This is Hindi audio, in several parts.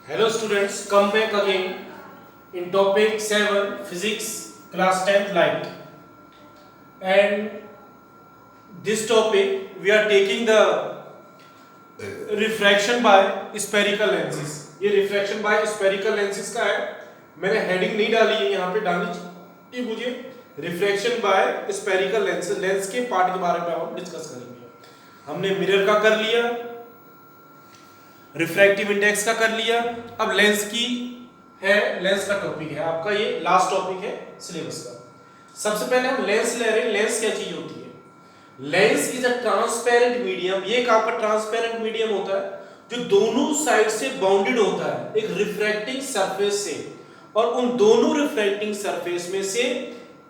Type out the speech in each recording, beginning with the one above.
Hello students, come back again in topic 7 physics class 10th light, and this topic we are taking the refraction by spherical lenses. ये refraction by spherical lenses का है, मैंने हेडिंग नहीं डाली है, यहाँ पे डालनी चाहिए मुझे। Refraction by spherical lens, lens के पार्ट के बारे में हम डिस्कस करेंगे। हमने मिरर का कर लिया, रिफ्रैक्टिव इंडेक्स का कर लिया, अब लेंस की है, लेंस का टॉपिक है आपका, ये लास्ट टॉपिक है सिलेबस का। सबसे पहले हम लेंस ले रहे हैं। लेंस क्या चीज होती है? Lens is a transparent medium. ये एक आपका ट्रांसपेरेंट मीडियम होता है जो दोनों साइड से बाउंडेड होता है एक रिफ्रैक्टिंग सरफेस से, और उन दोनों रिफ्रैक्टिंग सरफेस में से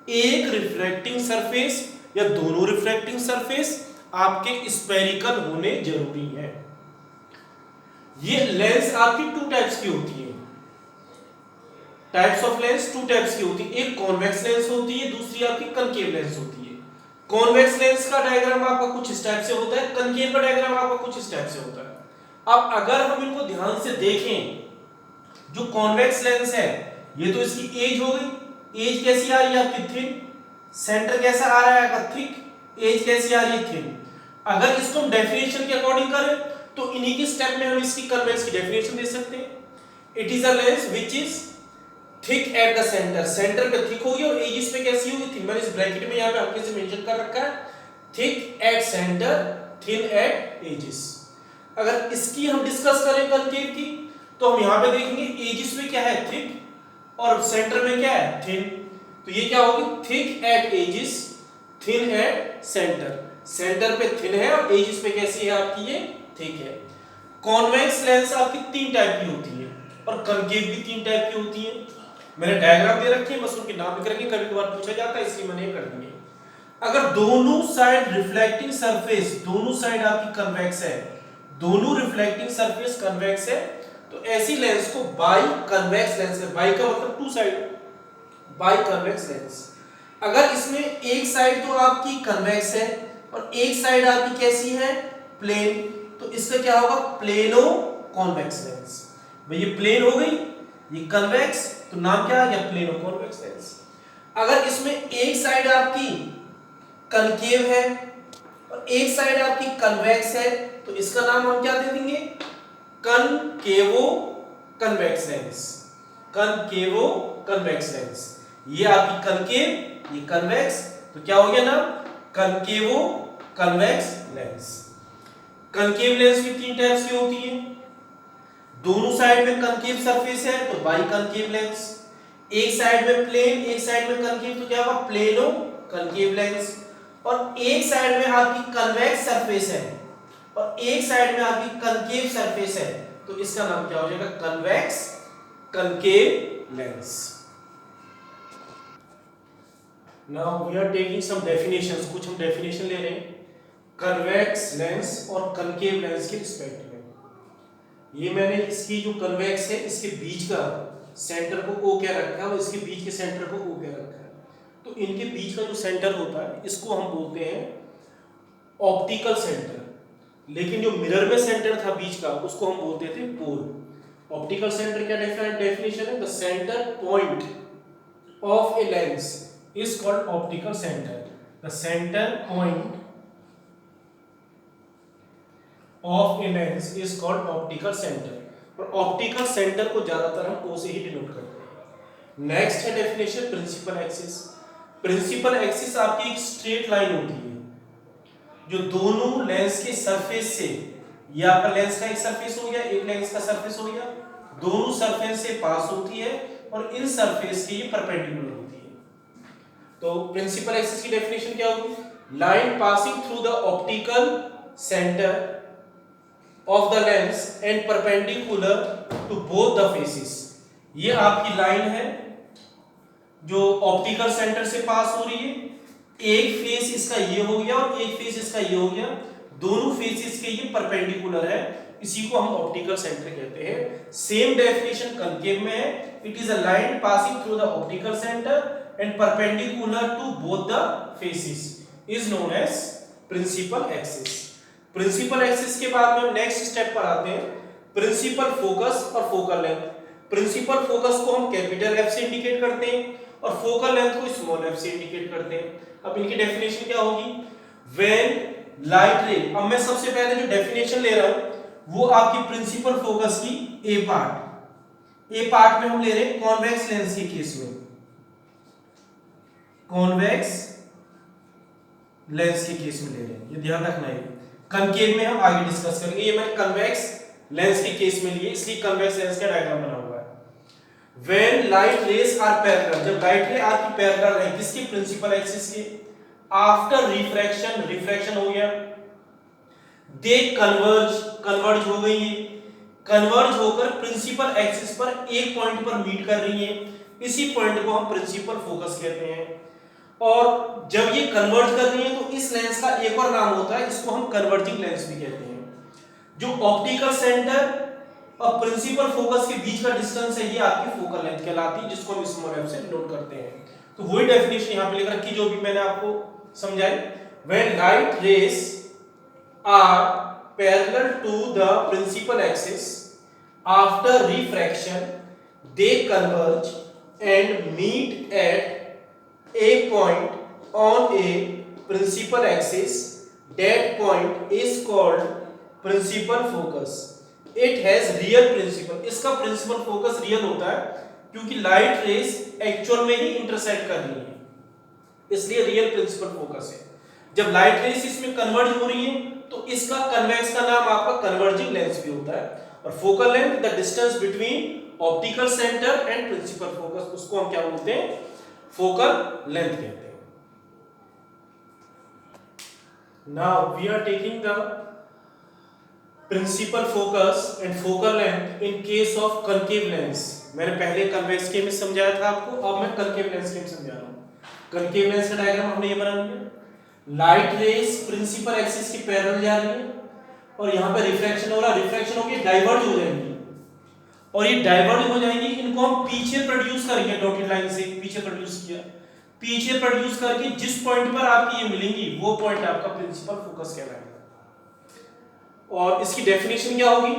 एक रिफ्रैक्टिंग सरफेस या दोनों रिफ्रैक्टिंग सरफेस आपके स्फेरिकल होने जरूरी है। ये लेंस आपकी टू टाइप्स की होती है। Types of lens two types की होती है, एक कॉन्वेक्स लेंस होती है, दूसरी आपकी कनकेव लेंस होती है। कॉन्वेक्स लेंस का डायग्राम आपका कुछ इस टाइप से होता है, कनकेव का डायग्राम आपका कुछ इस टाइप से होता है। अब अगर हम इनको ध्यान से देखें, जो कॉन्वेक्स लेंस है ये तो इसकी एज हो गई। एज कैसी आ रही है आपकी? थिन। सेंटर कैसा आ रहा है आपका? थिक। एज कैसी आ रही है? थिन। अगर इसको हम डेफिनेशन के अकॉर्डिंग करें तो इन्हीं के स्टेप में हम इसकी कन्वेक्स की डेफिनेशन दे सकते हैं। It is a lens which is thick at the centre. Centre पे थिक होगी और एजिस पे कैसी होगी? थिन। मैंने इस ब्रैकेट में यहां पे आपके से मेंशन कर रखा है, thick at centre, thin at edges. अगर इसकी हम डिस्कस करें कनकेव की, तो हम यहां पे देखेंगे एजिस में क्या है? थिक, और सेंटर में क्या है? थिन। तो ये क्या होगी? Thick at edges, thin at centre. Centre पे थिन है और एजिस पे कैसी है आपकी? ये थिक है। कॉन्वेक्स लेंस आपकी तीन टाइप की होती है और कनकेव भी तीन टाइप की होती है। मैंने डायग्राम दे रखी है, बस उनके नाम लिख रखे, कभी कभार पूछा जाता है इसलिए मैंने कर दिए। अगर दोनों साइड रिफ्लेक्टिंग सरफेस, दोनों साइड आपकी कन्वेक्स है, दोनों रिफ्लेक्टिंग सरफेस कन्वेक्स है, तो ऐसी लेंस को बाई कन्वेक्स लेंस है। बाई का मतलब two side, bi convex lens. अगर इसमें एक साइड तो आपकी कन्वेक्स है और एक साइड आपकी कैसी है? प्लेन, तो इसका क्या होगा? Plano convex lens. भाई ये प्लेन हो गई, ये कन्वेक्स, तो नाम क्या आ गया? Plano convex lens. अगर इसमें एक साइड आपकी कनकेव है और एक साइड आपकी कन्वेक्स है, तो इसका नाम हम क्या दे देंगे? Concave convex lens. Concave convex lens. ये आपकी कनकेव, ये कन्वेक्स, तो क्या हो गया नाम? कनकेवो कन्वेक्स लेंस। कनकेव लेंस की तीन टाइप्स की होती है। दोनों साइड में कनकेव सरफेस है तो बाई कनकेव लेंस। एक साइड में प्लेन, एक साइड में कनकेव, तो क्या होगा? Plano concave lens. और एक साइड में आपकी कन्वेक्स सरफेस है और एक साइड में आपकी कनकेव सरफेस है, तो इसका नाम क्या हो जाएगा? Convex concave lens. Now we are taking some definitions, कुछ हम डेफिनेशन ले रहे हैं कन्वेक्स लेंस और कनकेव लेंस के रिस्पेक्ट में। ये मैंने इसकी जो कन्वेक्स है इसके बीच का सेंटर को O क्या रखा है और इसके बीच के सेंटर को O क्या रखा है, तो इनके बीच का जो सेंटर होता है इसको हम बोलते हैं ऑप्टिकल सेंटर। लेकिन जो मिरर में सेंटर था बीच का उसको हम बोलते थे पोल। ऑप्टिकल सेंटर क्या डेफिनेशन है? The centre point of a lens is called optical centre. The centre point of a lens is called optical centre, और ऑप्टिकल सेंटर को ज्यादातर हम O से ही डिनोट करते हैं। नेक्स्ट है definition principal axis. Principal axis आपकी एक स्ट्रेट लाइन होती है जो दोनों लेंस के सरफेस से, ये आपका लेंस का एक सरफेस हो गया, एक लेंस का सरफेस हो गया, दोनों सरफेस से पास होती है और इन सरफेस के ये परपेंडिकुलर होती है। तो प्रिंसिपल एक्सिस की डेफिनेशन क्या होगी? Line passing through the optical centre of the lens and perpendicular to both the faces. ये आपकी लाइन है जो ऑप्टिकल सेंटर से पास हो रही है। एक फेस इसका ये हो गया और एक फेस इसका ये हो गया, दोनों फेसेस के ये परपेंडिकुलर है, इसी को हम ऑप्टिकल सेंटर कहते हैं। सेम डेफिनेशन कनकेव में है, it is a line passing through the optical centre and perpendicular to both the faces is known as principal axis. Principal axis के बाद में नेक्स्ट स्टेप पर आते हैं प्रिंसिपल फोकस और फोकल लेंथ। प्रिंसिपल फोकस को हम कैपिटल एफ से इंडिकेट करते हैं और फोकल लेंथ को स्मॉल एफ से इंडिकेट करते हैं। अब इनकी डेफिनेशन क्या होगी? व्हेन लाइट रे, अब मैं सबसे पहले जो डेफिनेशन ले रहा हूं वो आपकी प्रिंसिपल फोकस की ए पार्ट में हम ले रहे हैं कॉन्वेक्स लेंस के केस में, कॉन्वेक्स लेंस के केस में ले रहे हैं, ये ध्यान रखना है। कनकेव में हम आगे डिस्कस करेंगे, ये मैंने कन्वेक्स लेंस के केस में लिए इसलिए कन्वेक्स लेंस का डायग्राम बना हुआ है। When light rays are parallel, जब लाइट रे आपकी पैरेलल है किसके? प्रिंसिपल एक्सिस के। आफ्टर रिफ्रैक्शन, रिफ्रैक्शन हो गया, दे कन्वर्ज हो गई है, कन्वर्ज होकर प्रिंसिपल एक्सिस पर एक पॉइंट पर मीट कर रही है, इसी पॉइंट को हम प्रिंसिपल फोकस कहते हैं। और जब ये कन्वर्ज कर रही है तो इस लेंस का एक और नाम होता है, इसको हम कन्वर्जिंग लेंस भी कहते हैं। जो ऑप्टिकल सेंटर और प्रिंसिपल फोकस के बीच का डिस्टेंस है ये आपकी फोकल लेंथ कहलाती है, जिसको हम स्मॉल एफ से डिनोट करते हैं। तो वही डेफिनेशन यहां पे लिख रखी जो भी मैंने आपको समझाई। When light rays are parallel to the principal axis after refraction they converge and meet at a point on a principal axis, that point is called principal focus. It has real principal, इसका principal focus real होता है क्योंकि light rays actual में ही intersect कर रही है, इसलिए real principal focus है। जब light rays इसमें converge हो रही है तो इसका convex का नाम आपका converging lens भी होता है, और focal length the distance between optical center and principal focus, उसको हम क्या बोलते हैं? फोकल लेंथ कहते हैं। Now we are taking the principal focus and focal length in case of concave lens. मैंने पहले कन्वेक्स के में समझाया था आपको, अब मैं concave lens के में समझा रहा हूँ। concave lens का डायग्राम हमने ये बना लिया। लाइट रेज प्रिंसिपल एक्सिस के पैरेलल जा रही है और यहाँ पे रिफ्रैक्शन हो रहा है, रिफ्रैक्शन होकर डाइवर्ज हो जाएंगी और ये डाइवर्ट हो जाएंगे, इनको हम पीछे प्रोड्यूस करेंगे, डॉटेड लाइन से पीछे प्रोड्यूस किया, पीछे प्रोड्यूस करके जिस पॉइंट पर आपकी ये मिलेंगी वो पॉइंट आपका प्रिंसिपल फोकस कहलाएगा। और इसकी डेफिनेशन क्या होगी?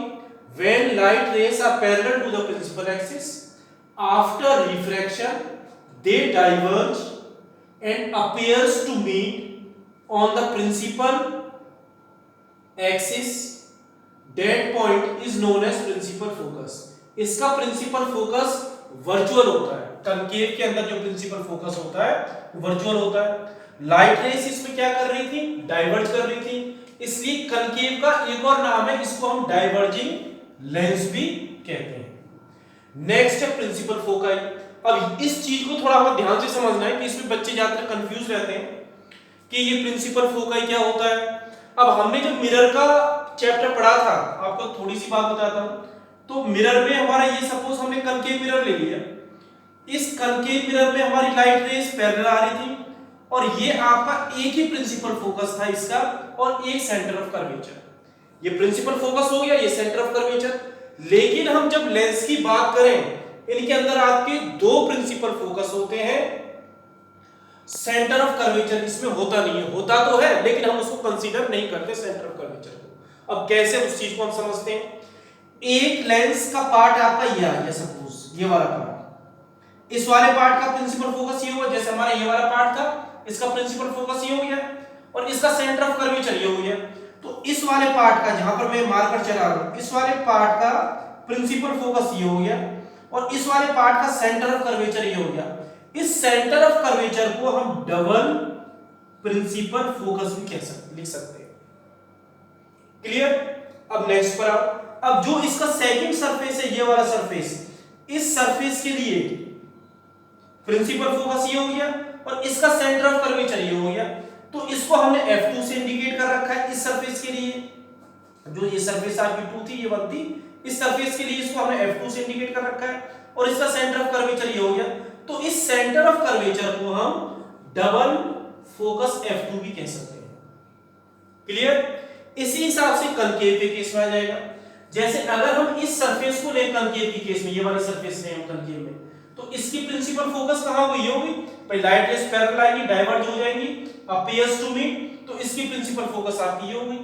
When light rays are parallel to the principal axis after refraction they diverge and appears to meet on the principal axis, that point is known as principal focus. इसका प्रिंसिपल फोकस वर्चुअल होता है, कनकेव के अंदर जो प्रिंसिपल फोकस होता है वर्चुअल होता है। लाइट रेस इसमें क्या कर रही थी? डाइवर्ज कर रही थी, इसलिए कनकेव का एक और नाम है, इसको हम डाइवर्जिंग लेंस भी कहते हैं। नेक्स्ट है प्रिंसिपल फोकाई। अब इस चीज को थोड़ा हमें ध्यान से समझना है कि इसमें बच्चे ज्यादातर कंफ्यूज रहते हैं कि ये प्रिंसिपल फोकाई क्या होता है। अब हमने जब मिरर का चैप्टर पढ़ा था, आपको थोड़ी सी बात बताता हूं, तो मिरर में हमारा ये सपोज हमने कनकेव मिरर ले लिया, इस कनकेव मिरर में हमारी लाइट रेज पैरेलल आ रही थी और ये आपका एक ही प्रिंसिपल फोकस था इसका और एक सेंटर ऑफ कर्वेचर। ये प्रिंसिपल फोकस हो गया, ये सेंटर ऑफ कर्वेचर। लेकिन हम जब लेंस की बात करें, इनके अंदर आपके दो प्रिंसिपल फोकस होते हैं, सेंटर ऑफ कर्वेचर इसमें होता नहीं है, होता तो है लेकिन हम उसको कंसीडर नहीं करते सेंटर ऑफ कर्वेचर को। अब कैसे उस चीज को हम समझते हैं? एक लेंस का पार्ट आपका ये आ गया, सपोज ये वाला पार्ट, इस वाले पार्ट का प्रिंसिपल फोकस ये हुआ, जैसे हमारा ये वाला पार्ट था इसका प्रिंसिपल फोकस ये हो गया और इसका सेंटर ऑफ कर्वेचर ये हो गया। तो इस वाले पार्ट का, जहां पर मैं मार्कर चला रहा हूं, इस वाले पार्ट का प्रिंसिपल फोकस ये हो गया और इस वाले पार्ट का सेंटर ऑफ कर्वेचर ये हो गया। इस सेंटर ऑफ कर्वेचर को हम डबल प्रिंसिपल फोकस भी लिख सकते हैं। क्लियर? अब नेक्स्ट पर आओ। अब जो इसका सेकंड सरफेस है, ये वाला सरफेस, इस सरफेस के लिए प्रिंसिपल फोकस ये हो गया और इसका सेंटर ऑफ कर्वेचर ये हो गया। तो इसको हमने F2 से इंडिकेट कर रखा है इस सरफेस के लिए, जो ये सरफेस आपकी 2 थी, ये 1 थी, इस सरफेस के लिए इसको हमने F2 से इंडिकेट कर रखा है और इसका सेंटर ऑफ कर्वेचर ये हो गया। तो इस सेंटर ऑफ कर्वेचर को हम डबल फोकस F2 भी कह सकते हैं। क्लियर? इसी हिसाब से कनकेव के केस में आ जाएगा। जैसे अगर हम इस सरफेस को लें कनकेव के केस में, ये वाला सरफेस लें हम कनकेव में, तो इसकी प्रिंसिपल फोकस कहां होगी? ये होगी, भाई लाइट रेज पैरेलल आएगी, डाइवर्ज हो जाएंगी, अपीयर्स टू मीट, तो इसकी प्रिंसिपल फोकस आपकी ये होगी।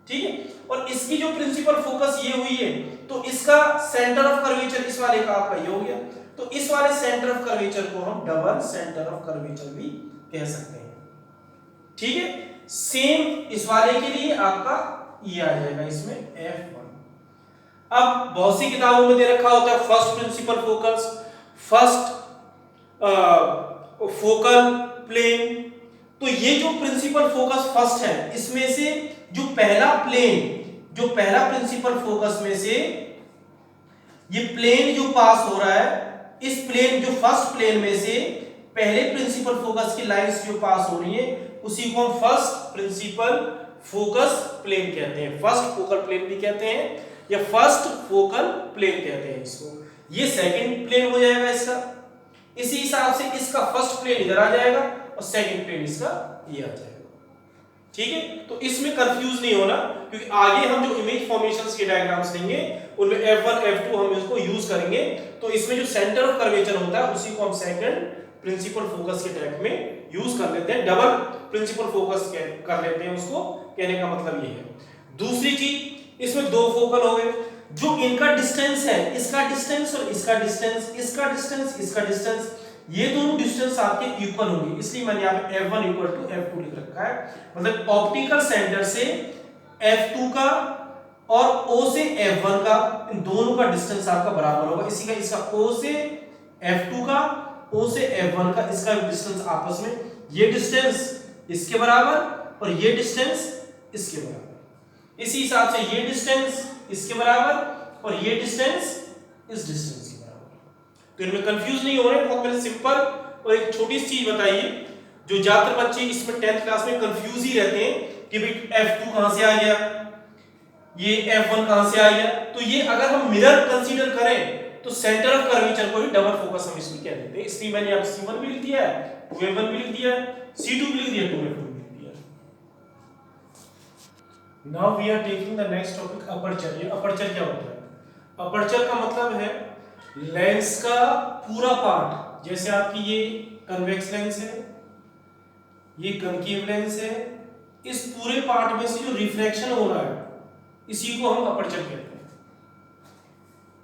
ठीक है। और इसकी जो प्रिंसिपल फोकस ये हुई है, तो इसका सेंटर ऑफ कर्वेचर इस वाले का आपका ये हो गया, तो इस वाले सेंटर ऑफ कर्वेचर को हम डबल सेंटर ऑफ कर्वेचर भी कह सकते हैं, ठीक है। सेम इस वाले के लिए आपका ये आ जाएगा इसमें F1। अब बहुत सी किताबों में दे रखा होता है first principal focus, first focal plane, तो ये जो प्रिंसिपल फोकस फर्स्ट है, इसमें से जो पहला प्लेन, जो पहला प्रिंसिपल फोकस में से ये प्लेन जो पास हो रहा है, इस प्लेन जो फर्स्ट प्लेन में से पहले प्रिंसिपल फोकस की लाइंस जो पास हो रही है, उसी को हम फर्स्ट प्रिंसिपल फोकस प्लेन कहते हैं, फर्स्ट फोकल प्लेन भी कहते हैं या फर्स्ट फोकल प्लेन कहते हैं इसको। ये सेकंड प्लेन हो जाएगा इसका, इसी हिसाब से इसका फर्स्ट प्लेन इधर आ जाएगा और सेकंड प्लेन इसका ये आ जाएगा, ठीक है। तो इसमें कंफ्यूज नहीं होना, क्योंकि आगे हम जो इमेज फॉर्मेशंस के डायग्राम्स लेंगे उनमें F1 F2 हम इसको यूज करेंगे, तो इसमें जो सेंटर ऑफ कर्वेचर होता है उसी को हम सेकंड प्रिंसिपल फोकस के ट्रैक में यूज कर लेते हैं, डबल प्रिंसिपल फोकस कर लेते हैं, उसको कहने का मतलब ये है। दूसरी चीज, इसमें दो फोकल हो गए, जो इनका डिस्टेंस है, इसका डिस्टेंस और इसका डिस्टेंस, इसका डिस्टेंस इसका डिस्टेंस, ये दोनों डिस्टेंस आपके इक्वल होंगे, इसलिए मैंने यहाँ पे F1 इक्वल टू F2 लिख रखा है। मतलब ऑप्टिकल सेंटर से F2 का और O से F1 का, इन दोनों का डिस्टेंस आपका बराबर होगा, इसी का इसका O से F2 का, O से F1 का, इसका डिस्टेंस आपस में, ये डिस्टेंस इसके बराबर और ये डिस्टेंस इसके बराबर, इसी हिसाब से ये डिस्टेंस इसके बराबर और ये डिस्टेंस इस डिस्टेंस के बराबर। तो इनमें कंफ्यूज नहीं हो रहे, बहुत मैंने सिंपल और एक छोटी सी चीज बताई है, जो ज्यादातर बच्चे इसमें 10th क्लास में कंफ्यूज ही रहते हैं कि भाई F2 कहां से आ गया, ये F1 कहां से आ गया। तो ये अगर हम मिरर कंसीडर करें तो सेंटर ऑफ कर्वेचर को ही डबल फोकस हम इसमें कह देते हैं, इसलिए मैंने यहाँ C1 भी लिख दिया है, 2F1 भी लिख दिया है, C2 भी लिख दिया, 2F2 भी लिख दिया। Now we are taking the next topic, aperture. ये अपर्चर क्या होता है? अपर्चर का मतलब है लेंस का पूरा पार्ट, जैसे आपकी ये कन्वेक्स लेंस है, ये कनकेव लेंस है, इस पूरे पार्ट में से जो रिफ्रैक्शन हो रहा है इसी को हम अपर्चर कहते हैं।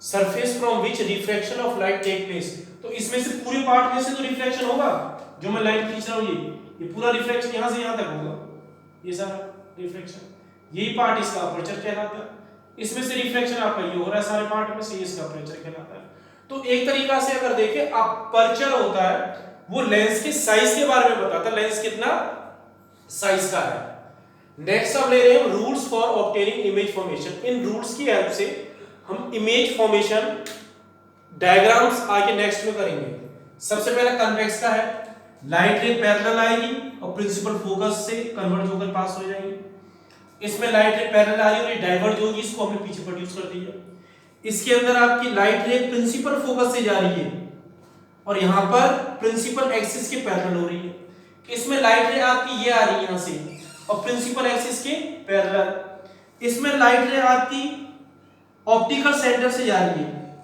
Surface from which refraction of light take place, तो इसमें से पूरे पार्ट में से तो रिफ्रैक्शन होगा, जो मैं लाइन खींच रहा हूं ये पूरा रिफ्रैक्शन यहां से यहां तक होगा, ये सारा रिफ्रैक्शन, यही पार्ट इसका अपर्चर कहलाता है। इसमें से रिफ्रैक्शन आपका ये हो रहा है सारे पार्ट में से, इसका अपर्चर कहलाता है। तो एक तरीका से अगर देखें, अपर्चर होता है वो लेंस के साइज के बारे में बताता है, लेंस कितना साइज का है। नेक्स्ट हम ले रहे हैं rules for obtaining image formation. In rules की हेल्प से हम इमेज फॉर्मेशन डायग्राम्स आगे नेक्स्ट में करेंगे। सबसे पहले कन्वेक्स का है, लाइट रे पैरेलल आएगी और प्रिंसिपल फोकस से कन्वर्ज होकर पास हो जाएगी। इसमें लाइट रे पैरेलल आ रही है और ये डाइवर्ज होगी, इसको हमने पीछे प्रोड्यूस कर दिया। इसके अंदर आपकी लाइट रे प्रिंसिपल फोकस से जा रही है और यहाँ पर प्रिंसिपल एक्सिस के पैरेलल हो रही है। इसमें लाइट रे आपकी ये आ रही है यहाँ से और प्रिंसिपल एक्सिस के पैरेलल। इसमें लाइट रे आपकी ऑप्टिकल सेंटर से जा रही है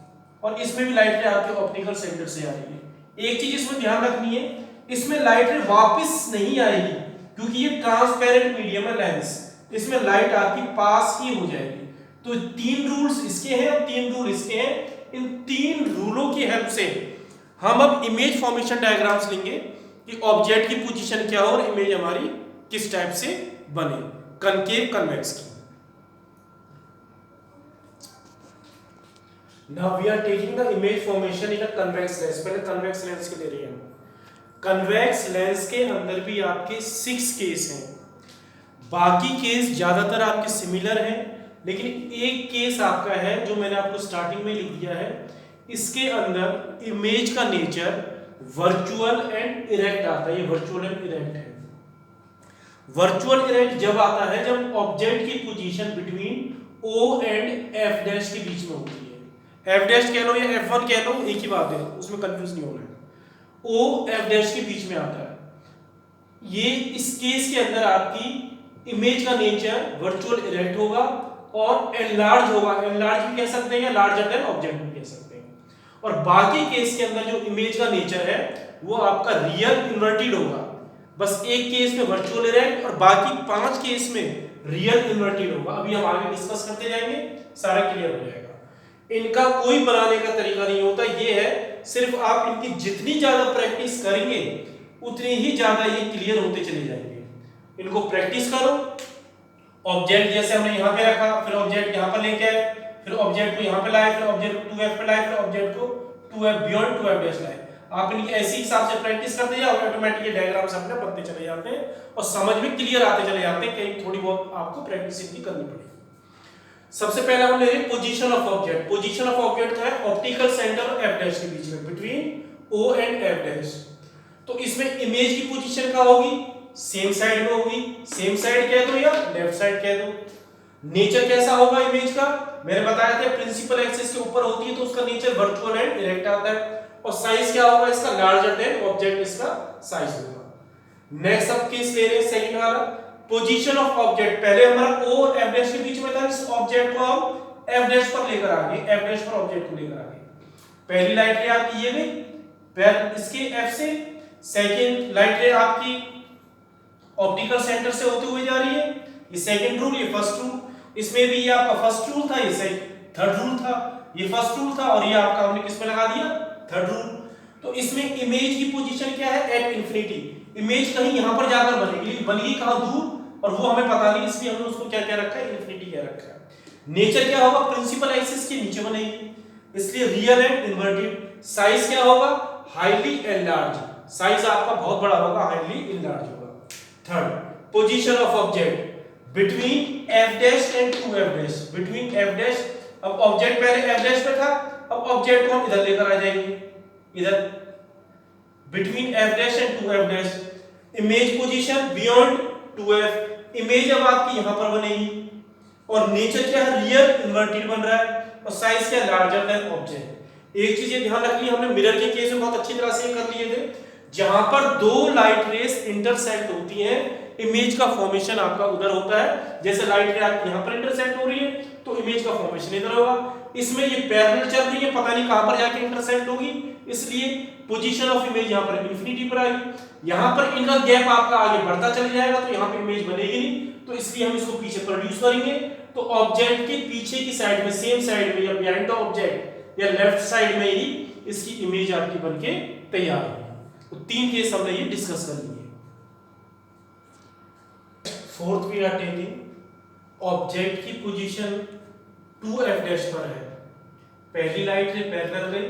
और इसमें भी लाइट रे आपके ऑप्टिकल सेंटर से आ रही है। एक चीज इसमें ध्यान रखनी है, इसमें लाइट रे वापस नहीं आएगी क्योंकि ये ट्रांसपेरेंट मीडियम है लेंस, इसमें लाइट आपकी पास ही हो जाएगी। तो 3 रूल्स इसके हैं और 3 रूल इसके हैं। इन 3 रूलों की हेल्प से हम अब इमेज फॉर्मेशन डायग्राम्स लेंगे कि ऑब्जेक्ट की पोजीशन क्या हो और इमेज हमारी किस टाइप से बने, कनकेव कन्वेक्स की। Now we are taking the image formation in a convex lens। पहले convex lens के ले रही हैं। convex lens के अंदर भी आपके 6 केस हैं। बाकी केस ज्यादातर आपके सिमिलर हैं, लेकिन एक केस आपका है जो मैंने आपको स्टार्टिंग में लिख दिया है। इसके अंदर इमेज का नेचर वर्चुअल एंड इरेक्ट आता है। ये वर्चुअल एंड इरेक्ट है। वर्चुअल इरेक्ट जब आता है जब ऑब्जेक्ट की position between O and F dash के बीच में होती है। F डैश कह लो या F1 कह लो, एक ही बात है, उसमें कंफ्यूज नहीं होना है। O F डैश के बीच में आता है। ये इस केस के अंदर आपकी इमेज का नेचर वर्चुअल इरेक्ट होगा और एनलार्ज होगा। एनलार्ज भी कह सकते हैं या लार्जर देन ऑब्जेक्ट भी कह सकते हैं। और बाकी केस के अंदर जो इमेज का नेचर है वो आपका रियल इन्वर्टेड होगा। बस एक केस में वर्चुअल इरेक्ट और बाकी 5 केस में रियल इन्वर्टेड होगा। अभी हम आगे डिस्कस करते जाएंगे, सारा क्लियर हो जाएगा। इनका कोई बनाने का तरीका नहीं होता, ये है सिर्फ आप इनकी जितनी ज्यादा प्रैक्टिस करेंगे उतनी ही ज्यादा ये क्लियर होते चले जाएंगे। इनको प्रैक्टिस करो, ऑब्जेक्ट जैसे हमने यहाँ पे रखा, फिर ऑब्जेक्ट यहाँ पर लेके आए, फिर ऑब्जेक्ट को यहाँ पे लाए, फिर ऑब्जेक्ट को 2f पे लाए, फिर ऑब्जेक्ट को 2f बियॉन्ड 2f डैश लाए। आप इनकी ऐसी हिसाब से प्रैक्टिस करते जाओ, ऑटोमेटिक ये डायग्राम्स अपने बनते चले जाते हैं और समझ में क्लियर आते चले जाते हैं। कहीं थोड़ी बहुत आपको प्रैक्टिस इनकी करनी पड़ेगी। सबसे पहले हम ले रहे हैं position of object. Position of object है ऑप्टिकल सेंटर और f डैश के बीच में, between o and f dash. तो इसमें इमेज की पोजीशन क्या होगी, सेम साइड में होगी। सेम साइड कह दो या लेफ्ट साइड कह दो। नेचर कैसा होगा इमेज का, मैंने बताया था प्रिंसिपल एक्सिस के ऊपर होती है तो उसका नेचर वर्चुअल एंड डायरेक्ट आता है। और साइज क्या होगा इसका, लार्जर देन ऑब्जेक्ट इसका साइज होगा। नेक्स्ट अब केस ले रहे हैं सेकंड वाला, पोजीशन ऑफ ऑब्जेक्ट। पहले हमारा o और f डैश के बीच में था, इस ऑब्जेक्ट को हम f डैश पर लेकर आ गए, f डैश पर ऑब्जेक्ट को लेकर आ गए। पहली लाइट रे आपकी ये गई फिर इसके f से, सेकंड लाइट रे आपकी ऑप्टिकल सेंटर से होते हुए जा रही है। ये सेकंड रूल, ये फर्स्ट रूल। इसमें भी ये आपका फर्स्ट रूल था, ये थर्ड रूल था। ये फर्स्ट रूल था और ये आपका हमने किस पे लगा दिया, थर्ड रूल। तो इसमें इमेज की पोजीशन क्या है, एट इंफिनिटी। इमेज कहीं यहां पर जाकर बनेगी, लेकिन बनेगी कहां, दूर, और वो हमें पता नहीं, इसलिए हमने उसको क्या क्या रखा है, इंफिनिटी क्या रखा है। नेचर क्या होगा, प्रिंसिपल एक्सिस के नीचे बनेगी, इसलिए रियल एंड इन्वर्टेड। साइज क्या होगा, हाईली एनलार्ज। साइज आपका बहुत बड़ा होगा, हाईली एनलार्ज होगा। Third, position of object between f dash and 2f dash, between f dash. अब ऑब्जेक्ट पहले f डैश पे था, अब ऑब्जेक्ट को हम इधर लेकर आ जाएंगे, इधर between f dash and 2f dash. Image position beyond 2f, image अब आपकी यहां पर बनेगी। और नेचर क्या है, रियल इन्वर्टेड बन रहा है, और साइज क्या, लार्जर देन ऑब्जेक्ट। एक चीज ये ध्यान रखनी, हमने मिरर के केस में बहुत अच्छी तरह से कर लिए थे, जहां पर दो लाइट रेस इंटरसेक्ट होती हैं, इमेज का फॉर्मेशन आपका उधर होता है। जैसे लाइट रे आपकी यहां पर इंटरसेक्ट हो रही है तो इमेज का फॉर्मेशन इधर होगा। इसमें ये पैरेलल चल रही है, पता नहीं कहां पर जाके इंटरसेक्ट होगी, इसलिए पोजीशन ऑफ इमेज यहां पर इंफिनिटी पर आएगी। यहां पर इनका गैप आपका आगे बढ़ता चला जाएगा तो यहां पे इमेज बनेगी नहीं, तो इसलिए हम इसको पीछे प्रोड्यूस करेंगे। तो ऑब्जेक्ट के पीछे की साइड में, सेम साइड में या बिहाइंड द ऑब्जेक्ट या लेफ्ट साइड में ही इसकी इमेज आपकी बनके तैयार होगी। तो तीन केस हमने ये डिस्कस कर लिए। Fourth we are taking object की पोजीशन 2f डैश पर है। पहली लाइट रे पैरेलल रे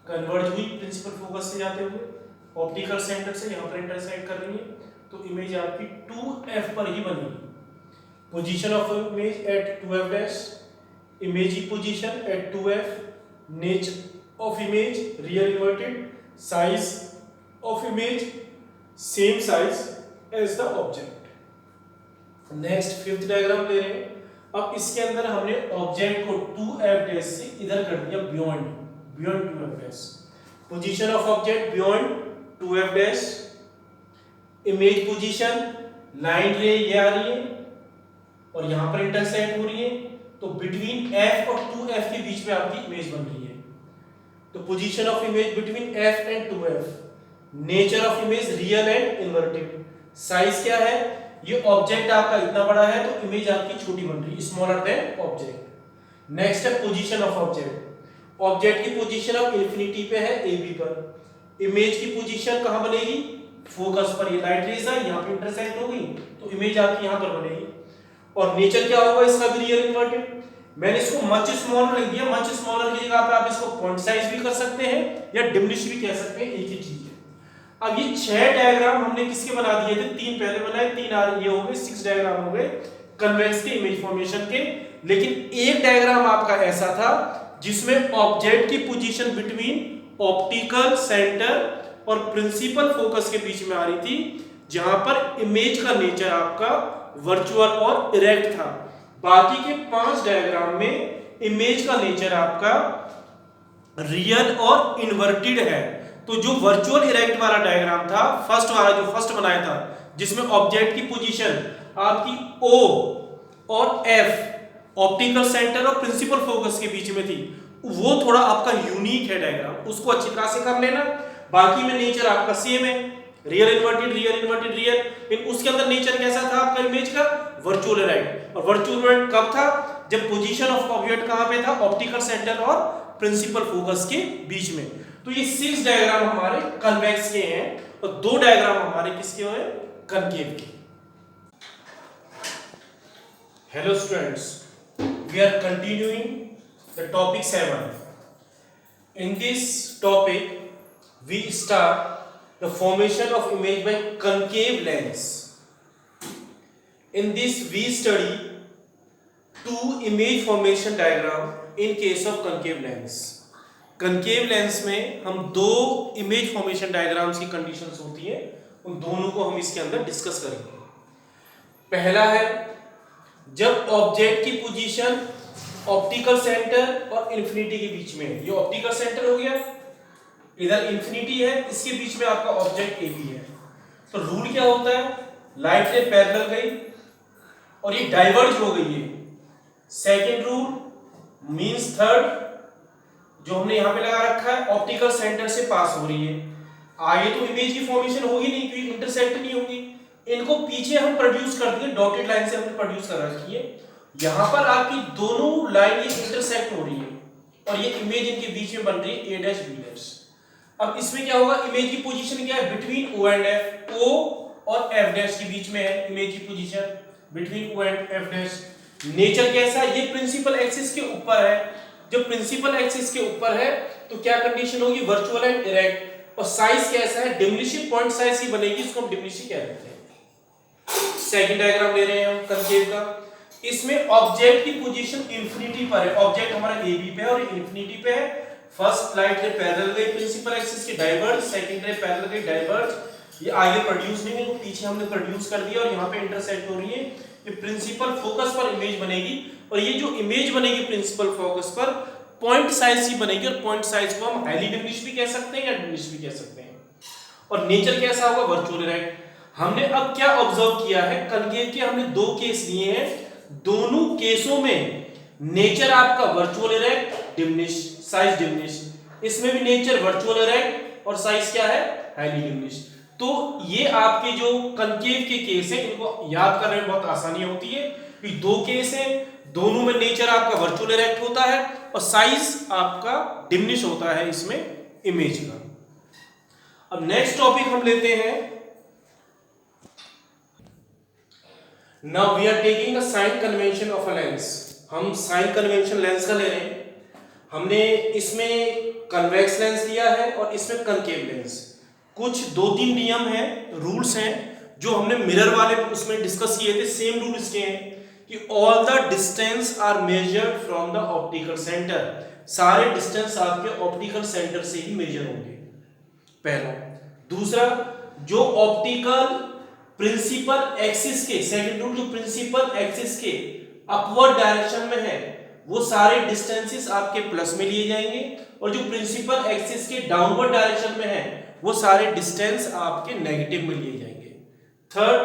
कन्वर्ज हुई प्रिंसिपल फोकस से जाते हुए, ऑप्टिकल सेंटर से यहां पर इंटरसेक्ट कर रही है, तो इमेज आपकी 2f पर ही बनेगी। Position of image at 2f dash, image की position at 2f, nature of image real inverted, size of image same size as the object. Next fifth diagram ले रहे हैं। अब इसके अंदर हमने ऑब्जेक्ट को 2f डैश से इधर कर दिया beyond 2f dash. Position of object beyond 2f dash, image position line रे ये आ रही है और यहां पर इंटरसेक्ट हो रही है, तो बिटवीन f और 2f के बीच में आपकी इमेज बन रही है। तो position of image between f and 2f, nature of image real and inverted, size क्या है, ये ऑब्जेक्ट आपका इतना बड़ा है तो इमेज आपकी छोटी बन रही है, स्मॉलर देन ऑब्जेक्ट। नेक्स्ट है पोजीशन ऑफ ऑब्जेक्ट। ऑब्जेक्ट की पोजीशन अब इंफिनिटी पे है, ए बी पर। इमेज की पोजीशन कहां बनेगी, फोकस पर। ये लाइट रेज है यहां पे इंटरसेक्ट होगी तो इमेज आपकी यहां पर बनेगी। और नेचर क्या होगा इसका भी, रियल इन्वर्टेड। मैंने इसको मच स्मॉलर लिख दिया, मच स्मॉलर की जगह पे आप इसको फॉन्ट साइज भी कर सकते हैं या डिमिनिश भी कह सकते हैं, एक ही चीज है। अब ये 6 डायग्राम हमने किसके बना दिए थे, 3 पहले बनाए, 3 ये हो गए, 6 डायग्राम हो गए कन्वेक्स के इमेज फॉर्मेशन के। लेकिन एक डायग्राम आपका ऐसा था जिसमें ऑब्जेक्ट की पोजीशन बिटवीन ऑप्टिकल सेंटर और प्रिंसिपल फोकस के बीच में आ रही थी, जहां पर इमेज का नेचर आपका वर्चुअल और इरेक्ट था। बाकी के 5 डायग्राम में इमेज का नेचर आपका रियल और इन्वर्टेड है। तो जो वर्चुअल इरेक्ट वाला डायग्राम था, फर्स्ट वाला जो फर्स्ट बनाया था, जिसमें ऑब्जेक्ट की पोजीशन आपकी O और F ऑप्टिकल सेंटर और प्रिंसिपल फोकस के बीच में थी, वो थोड़ा आपका यूनिक है डायग्राम, उसको अच्छी तरह से कर लेना। बाकी में नेचर आपका सेम है, real inverted real inverted real. उसके अंदर नेचर कैसा था आपका इमेज का, वर्चुअल राइट। और वर्चुअल राइट कब था? जब पोजीशन ऑफ ऑब्जेक्ट कहां पे था? ऑप्टिकल सेंटर और प्रिंसिपल फोकस के बीच में। तो ये 6 डायग्राम हमारे कन्वेक्स के हैं और 2 डायग्राम हमारे किसके हुए? कनकेव के। Hello students, we are continuing the topic 7. In this topic we start the formation of image by concave lens. In this we study 2 image formation diagram in case of concave lens. concave lens में हम 2 image formation diagrams की conditions होती है, उन दोनों को हम इसके अंदर डिस्कस करेंगे। पहला है जब ऑब्जेक्ट की पोजीशन ऑप्टिकल सेंटर और इंफिनिटी के बीच में है। ये ऑप्टिकल सेंटर हो गया, इधर इंफिनिटी है, इसके बीच में आपका ऑब्जेक्ट ए बी है। तो रूल क्या होता है? लाइट से पैरेलल गई और ये डाइवर्ज हो गई है। सेकंड रूल मींस थर्ड जो हमने यहां पे लगा रखा है, ऑप्टिकल सेंटर से पास हो रही है। आगे तो इमेज की फॉर्मेशन होगी नहीं क्योंकि इंटरसेक्ट नहीं होगी। इनको पीछे हम प्रोड्यूस कर दिए, डॉटेड लाइन से हमने प्रोड्यूस कर रखी है। यहां पर आपकी दोनों लाइन ये इंटरसेक्ट हो रही है और ये इमेज इनके बीच में बन रही है ए डैश बी डैश। अब इसमें क्या होगा? इमेज की पोजीशन क्या है? Between O and F. O और एफ डैश के बीच में है इमेज की position, between O and F dash. Nature कैसा है? ये प्रिंसिपल एक्सिस के ऊपर है। जब प्रिंसिपल एक्सिस के ऊपर है तो क्या कंडीशन होगी? Virtual and erect. और साइज कैसा है? डिमिनिशिंग पॉइंट साइज ही बनेगी, इसको हम डिमिनिशिंग कह देते हैं। सेकंड डायग्राम ले रहे हैं हम कनकेव का। इसमें ऑब्जेक्ट की पोजीशन इंफिनिटी पर है। ऑब्जेक्ट हमारा ए बी पे है और इंफिनिटी पे है। फर्स्ट लाइट रे पैरेलल गई प्रिंसिपल एक्सिस के डाइवर्ज, सेकंड रे पैरेलल गई डाइवर्ज। ये आगे प्रोड्यूस नहीं है, तो पीछे हमने प्रोड्यूस कर दिया और यहाँ पे इंटरसेक्ट हो रही है। ये प्रिंसिपल फोकस पर इमेज बनेगी और ये जो इमेज बनेगी प्रिंसिपल फोकस पर पॉइंट साइज ही बनेगी और पॉइंट साइज को हम हाईली डिमिनिश भी कह सकते हैं या डिमिनिश भी कह सकते हैं। और नेचर कैसा होगा? Virtual erect. हमने अब क्या ऑब्जर्व किया है? कनकेव के हमने 2 केस लिए हैं, दोनों केसों में नेचर आपका virtual erect, diminish, size diminish. इसमें भी नेचर वर्चुअल इरेक्ट और साइज क्या है? Highly diminish. तो ये आपके जो कनकेव के केस हैं इनको याद करने में बहुत आसानी होती है क्योंकि 2 केस हैं, दोनों में नेचर आपका वर्चुअल इरेक्ट होता है और साइज आपका डिमिनिश होता है इसमें इमेज का। अब नेक्स्ट टॉपिक हम लेते हैं। Now we are taking the sign convention of a lens. हम साइन कन्वेंशन लेंस का ले रहे हैं। हमने इसमें कन्वेक्स लेंस लिया है और इसमें कनकेव लेंस। कुछ 2-3 नियम हैं, रूल्स हैं जो हमने मिरर वाले उसमें डिस्कस किए थे। सेम रूल इसके हैं कि all the distance are measured from the optical centre. सारे डिस्टेंस आपके ऑप्टिकल सेंटर से ही मेजर होंगे, पहला। दूसरा, जो ऑप्टिकल प्रिंसिपल एक्सिस के, सेकंड रूल, जो प्रिंसिपल एक्सिस के अपवर्ड डायरेक्शन में है वो सारे डिस्टेंसेस आपके प्लस में लिए जाएंगे और जो प्रिंसिपल एक्सिस के डाउनवर्ड डायरेक्शन में है वो सारे डिस्टेंस आपके नेगेटिव में लिए जाएंगे। थर्ड,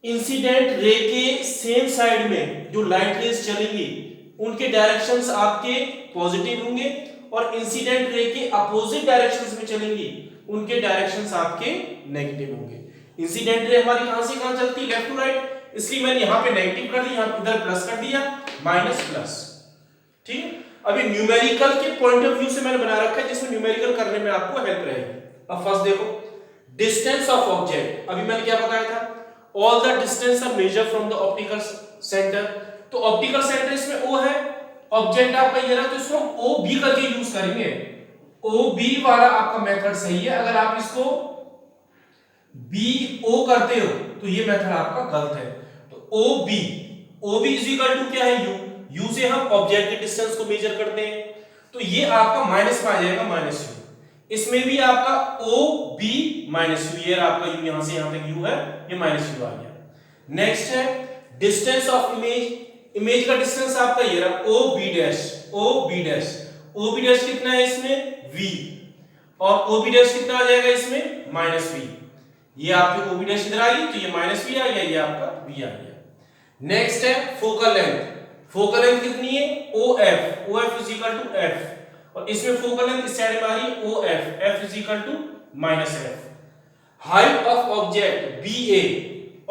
इंसिडेंट रे के सेम साइड में जो लाइट रेज चलेंगी उनके डायरेक्शंस आपके पॉजिटिव होंगे और इंसिडेंट रे के अपोजिट डायरेक्शंस में चलेंगी उनके डायरेक्शंस आपके नेगेटिव होंगे। इंसिडेंट रे हमारी कहां से कहां चलती है? लेफ्ट टू राइट, इसलिए मैंने यहां पे नेगेटिव कर दिया, यहां इधर प्लस कर दिया, माइनस प्लस। ठीक है, अभी न्यूमेरिकल के पॉइंट ऑफ व्यू से मैंने बना रखा है जिसमें न्यूमेरिकल करने में आपको हेल्प रहेगी। अब फर्स्ट देखो, डिस्टेंस ऑफ ऑब्जेक्ट। अभी मैंने क्या बताया था? All the distance are measured from the optical centre. तो ऑप्टिकल सेंटर इसमें O है, ऑब्जेक्ट आपका ये रहा, तो इसको OB करके यूज करेंगे। OB वाला आपका मेथड सही है। अगर आप इसको BO करते हो तो ये मेथड आपका गलत है। तो OB इज इक्वल टू क्या है? U से हम ऑब्जेक्ट के डिस्टेंस को मेजर करते हैं तो ये आपका माइनस में आ जाएगा, माइनस U। इसमें भी आपका OB माइनस U, ये आपका U यहां से यहां तक U है, ये माइनस U आ गया। नेक्स्ट है डिस्टेंस ऑफ इमेज। इमेज का डिस्टेंस आपका ये रहा OB डैश। OB डैश कितना है इसमें? V, और OB डैश कितना आ जाएगा इसमें? Minus V। ये आपकी OB डैश इधर आ गई तो ये माइनस V आ गया, ये आपका V आ गया। नेक्स्ट है फोकल लेंथ। फोकल लेंथ कितनी है? OF is equal to F, और इसमें फोकल लेंथ इस साइड में आ रही है OF, F is equal to minus F। Height of object BA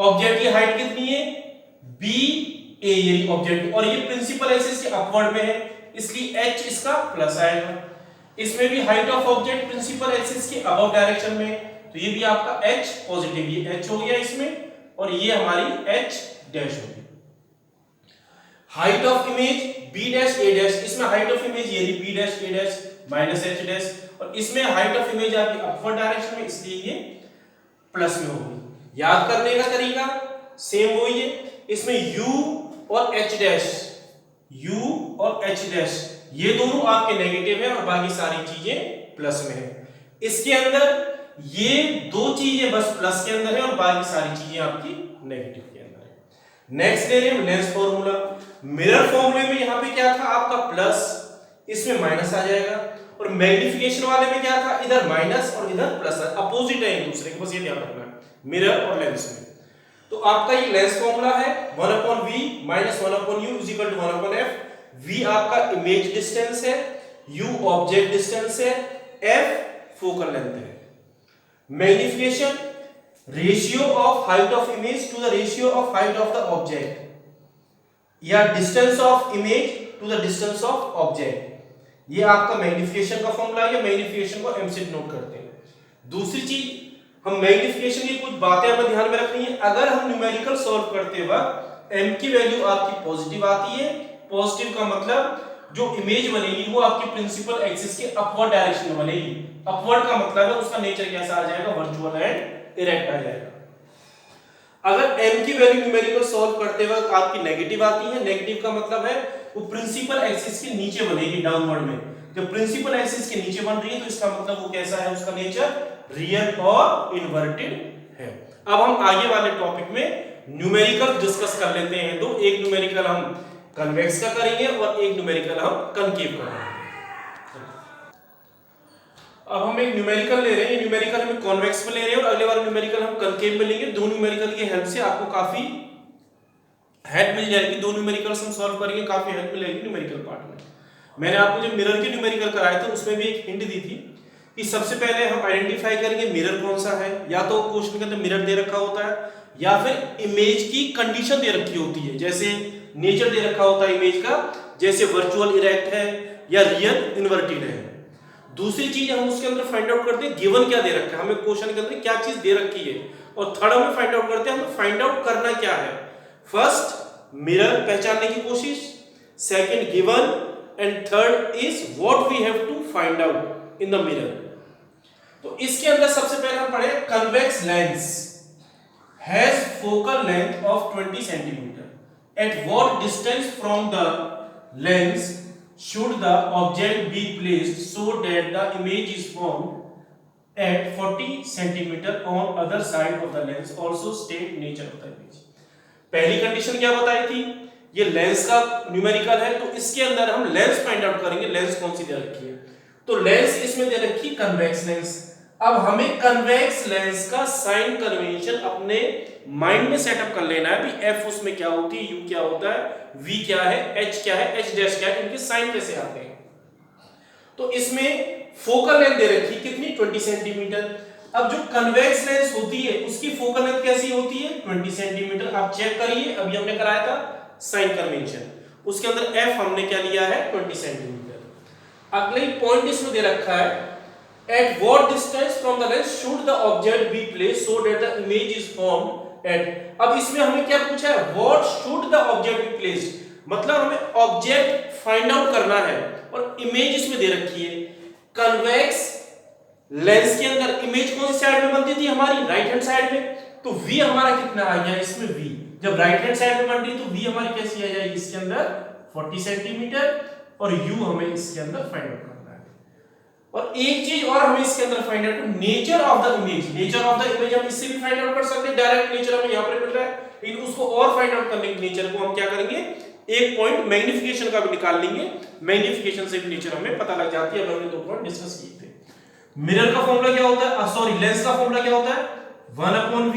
object की हाइट कितनी है बी ए, ये ऑब्जेक्ट, और ये प्रिंसिपल एक्सिस के अपवर्ड में है इसलिए एच इसका प्लस आएगा। इसमें भी height of object principal axis के अबव डायरेक्शन में, तो ये भी आपका एच पॉजिटिव, ये एच हो गया इसमें, और ये हमारी एच डैश होगी। Height of image B dash A dash, इसमें हाइट ऑफ इमेज ये B dash A dash minus H dash, और इसमें हाइट ऑफ इमेज आपकी अपवर्ड डायरेक्शन में, इसलिए ये प्लस में होगी। याद करने का तरीका सेम वही है, इसमें u और h डैश, u और h डैश ये दोनों आपके नेगेटिव है और बाकी सारी चीजें प्लस में है। इसके अंदर ये दो चीजें बस प्लस के अंदर है और बाकी सारी चीजें आपकी नेगेटिव के अंदर है। नेक्स्ट ले रहे हैं लेंस फॉर्मूला। मिरर फॉर्मूले में यहाँ पे क्या था आपका प्लस, इसमें माइनस आ जाएगा, और मैग्निफिकेशन वाले में क्या था इधर माइनस और इधर प्लस, अपोजिट है एक दूसरे के, बस ये ध्यान रखना है मिरर और लेंस में। तो आपका ये लेंस फॉर्मूला है 1/v - 1/u = 1/f। v आपका इमेज डिस्टेंस है, u ऑब्जेक्ट डिस्टेंस है, f फोकल लेंथ है। Magnification ratio of height of image to the ratio of height of the object, या distance of image to the distance of object, ये आपका मैग्निफिकेशन का फॉर्मूला है। या मैग्निफिकेशन को m से नोट करते हैं। दूसरी चीज, हम मैग्निफिकेशन की कुछ बातें हमें ध्यान में रखनी है। अगर हम न्यूमेरिकल सॉल्व करते वक्त m की वैल्यू आपकी पॉजिटिव आती है, पॉजिटिव का मतलब जो इमेज बनेगी वो आपकी प्रिंसिपल एक्सिस के अपवर्ड डायरेक्शन में बनेगी। अपवर्ड का मतलब है उसका नेचर कैसा आ जाएगा, वर्चुअल एंड इरेक्ट आ जाएगा। अगर m की वैल्यू न्यूमेरिकल सॉल्व करते वक्त आपकी नेगेटिव आती है, नेगेटिव का मतलब है वो प्रिंसिपल एक्सिस के नीचे बनेगी, डाउनवर्ड में। जब प्रिंसिपल एक्सिस के नीचे बन रही है तो इसका मतलब वो कैसा है, उसका नेचर रियल और इन्वर्टेड है। अब हम आगे वाले टॉपिक में न्यूमेरिकल डिस्कस कर लेते हैं। दो, एक न्यूमेरिकल हम कन्वेक्स का करेंगे और एक न्यूमेरिकल हम कनकेव करेंगे। अब हम एक न्यूमेरिकल ले रहे हैं, न्यूमेरिकल हम कॉन्वेक्स में ले रहे हैं और अगले बार न्यूमेरिकल हम कनकेव में लेंगे। दो न्यूमेरिकल की हेल्प से आपको काफी हेल्प मिल जाएगी। दो न्यूमेरिकल्स हम सॉल्व करेंगे, काफी हेल्प मिलेगी न्यूमेरिकल पार्ट में। मैंने आपको जब मिरर के न्यूमेरिकल कराए थे उसमें भी एक हिंट दी थी कि सबसे पहले हम आइडेंटिफाई करेंगे मिरर कौन सा है। या तो क्वेश्चन के अंदर मिरर दे रखा होता है या फिर इमेज की कंडीशन दे रखी होती है, जैसे नेचर दे रखा होता है इमेज का, जैसे वर्चुअल इरेक्ट है या रियल इन्वर्टेड है। दूसरी चीज हम उसके अंदर फाइंड आउट करते हैं गिवन क्या दे रखा है, हमें क्वेश्चन के अंदर क्या चीज दे रखी है। और थर्ड हमें फाइंड आउट करते हैं हमें फाइंड आउट करना क्या है। फर्स्ट मिरर पहचानने की कोशिश, second given, and third is what we have to find out in the mirror. तो इसके अंदर सबसे पहले हम पढ़े convex lens has focal length of 20 centimetre. At what distance from the lens should the object be placed so that the image is formed at 40 centimeter on other side of the lens? Also state nature of the image। पहली कंडीशन क्या बताई थी, ये लेंस का न्यूमेरिकल है तो इसके अंदर हम लेंस फाइंड आउट करेंगे। लेंस कौन सी दे रखी है, तो लेंस इसमें दे रखी कन्वेक्स लेंस। अब हमें कन्वेक्स लेंस का साइन कन्वेंशन अपने माइंड में सेटअप कर लेना है। भी एफ उसमें क्या होती है, यू क्या होता है, वी क्या है, एच क्या है, एच डैश क्या है, इनके साइन कैसे आते हैं। तो इसमें फोकल लेंथ दे रखी कितनी, 20 सेंटीमीटर। अब जो कन्वेक्स लेंस होती है उसकी फोकल लेंथ कैसी होती है, 20 सेंटीमीटर। आप चेक करिए, अभी हमने कराया था साइन कन्वेंशन, उसके अंदर एफ हमने क्या लिया है, 20 सेंटीमीटर। अगले पॉइंट इसमें दे रखा है at what distance from the lens should the object be placed so that the image is formed at। अब इसमें हमें क्या पूछा है, what should the object be placed, मतलब हमें ऑब्जेक्ट फाइंड आउट करना है और इमेज इसमें दे रखी है। कन्वेक्स लेंस के अंदर इमेज कौन सी साइड में बनती थी हमारी, राइट हैंड साइड में। तो v हमारा कितना आ गया इसमें, v जब राइट हैंड साइड में बन रही तो v हमारी कैसी आ जाएगी इसके अंदर 40 सेंटीमीटर, और u हमें इसके अंदर फाइंड आउट करना है। और एक चीज और हमें इसके अंदर find out, nature of the image. Nature of the image हम इससे भी फाइंड आउट कर सकते हैं, डायरेक्ट नेचर हमें यहां पर मिल रहा है, लेकिन उसको और फाइंड आउट करने के नेचर को हम क्या करेंगे, एक पॉइंट मैग्निफिकेशन का भी निकाल लेंगे। मैग्निफिकेशन से भी नेचर हमें पता लग जाती है। हमने दो पॉइंट डिस्कस किए थे। मिरर का फॉर्मूला क्या होता है, सॉरी लेंस का फॉर्मूला क्या होता है, 1/v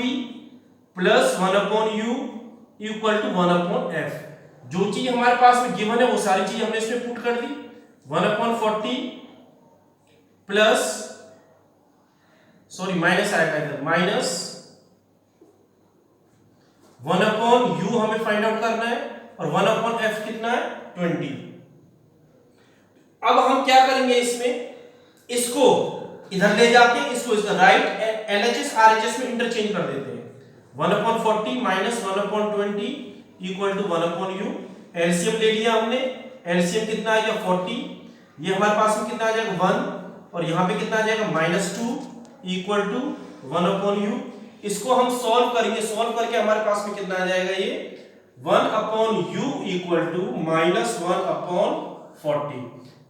+ 1/u = 1/f। जो चीज हमारे पास में गिवन है वो सारी चीज हमने इसमें पुट कर दी। 1/40 प्लस, सॉरी माइनस आएगा इधर, माइनस 1/u हमें फाइंड आउट करना है और 1/f कितना है 20। अब हम क्या करेंगे इसमें, इसको इधर ले जाके इसको इधर राइट LHS RHS में इंटरचेंज कर देते हैं। 1/40 minus 1/20 equal to 1/u। LCM ले लिया हमने, एलसीएम कितना आ गया 40, ये हमारे पास में कितना आ जाएगा 1 और यहाँ पे कितना आ जाएगा -2 इक्वल टू 1/u। इसको हम सॉल्व करेंगे, सॉल्व करके हमारे पास में कितना आ जाएगा ये 1/u equal to -1/40।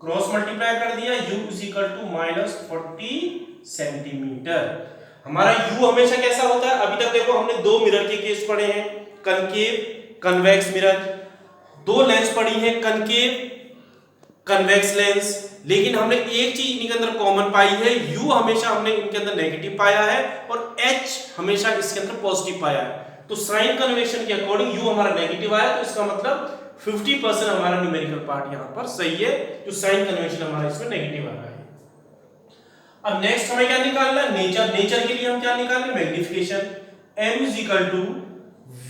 Cross multiply कर दिया, u is equal to -40 centimetre. हमारा u हमेशा कैसा होता है, अभी तक देखो हमने दो मिरर के केस पढ़े हैं, कनकेव कन्वेक्स मिरर, दो लेंस पढ़ी है कनकेव कन्वेक्स लेंस, लेकिन हमने एक चीज इनके अंदर कॉमन पाई है, u हमेशा हमने इनके अंदर नेगेटिव पाया है और h हमेशा इसके अंदर पॉजिटिव पाया है। तो साइन कन्वेंशन के अकॉर्डिंग u हमारा नेगेटिव आया, तो इसका मतलब 50% हमारा न्यूमेरिकल पार्ट यहां पर सही है, जो साइन कन्वेंशन हमारा इसमें नेगेटिव आ रहा है। अब नेक्स्ट हमें क्या निकालना है, नेचर। नेचर के लिए हम क्या निकालेंगे, magnification. m is equal to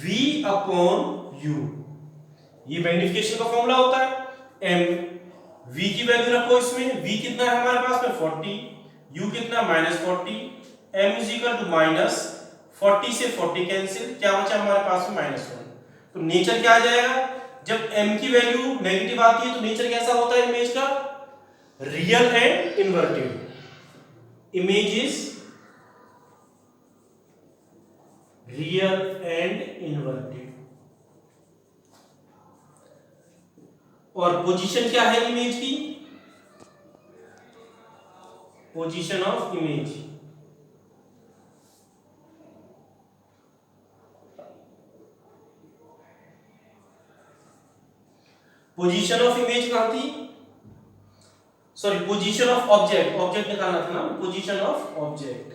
v upon u, ये मैग्निफिकेशन का फॉर्मूला होता है। m v की वैल्यू रखो इसमें, v कितना है हमारे पास में 40, u कितना -40, m इज इक्वल टू -40 से 40 कैंसिल, क्या बचा हमारे पास में -1। तो नेचर क्या आ जाएगा, जब m की वैल्यू नेगेटिव आती है तो नेचर कैसा होता है इमेज का, real and inverted. Image is real and inverted. और पोजीशन क्या है इमेज की, position of image position of image कहां थी, sorry position of object, object निकालना था ना, position of object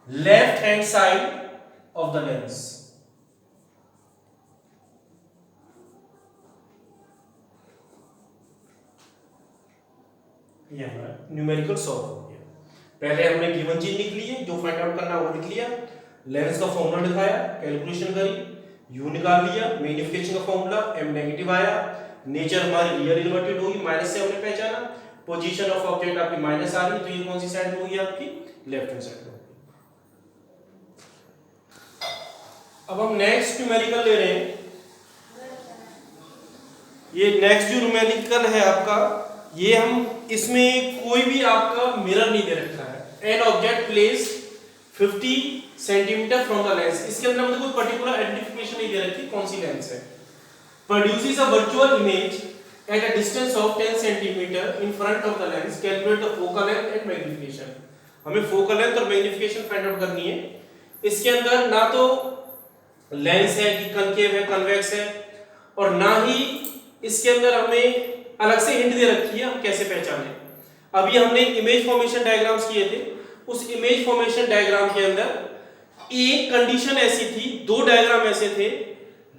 left hand side of the lens. ये हमारा न्यूमेरिकल सॉल्व हो गया। पहले हमने गिवन चीज लिख ली है, जो फाइंड आउट करना वो लिख लिया, लेंस का फॉर्मूला दिखाया, कैलकुलेशन करी, u निकाल लिया, मैग्निफिकेशन का फॉर्मूला, m नेगेटिव आया, नेचर हमारी रियल इन्वर्टेड होगी, माइनस से हमने पहचाना, पोजीशन ऑफ ऑब्जेक्ट आपकी माइनस आ रही है, तो ये कौन सी साइड होगी आपकी, लेफ्ट हैंड साइड होगी। अब हम नेक्स्ट न्यूमेरिकल ले रहे हैं। ये नेक्स्ट जो न्यूमेरिकल है आपका, ये हम इसमें कोई भी आपका मिरर नहीं दे रखा है। An object placed 50 centimetre from the lens, इसके अंदर मुझे कोई पर्टिकुलर आइडेंटिफिकेशन नहीं दे रखी कौन सी लेंस है। Produces a virtual image at a distance of 10 centimetre in front of the lens, calculate the focal length and magnification. हमें फोकल लेंथ और मैग्निफिकेशन फाइंड आउट करनी है। इसके अंदर ना तो लेंस है कि कनकेव है कन्वेक्स है, और ना ही इसके अंदर हमें अलग से हिंट दे रखी है हम कैसे पहचानें। अभी हमने इमेज फॉर्मेशन डायग्राम्स किए थे, उस इमेज फॉर्मेशन डायग्राम के अंदर एक कंडीशन ऐसी थी, दो डायग्राम ऐसे थे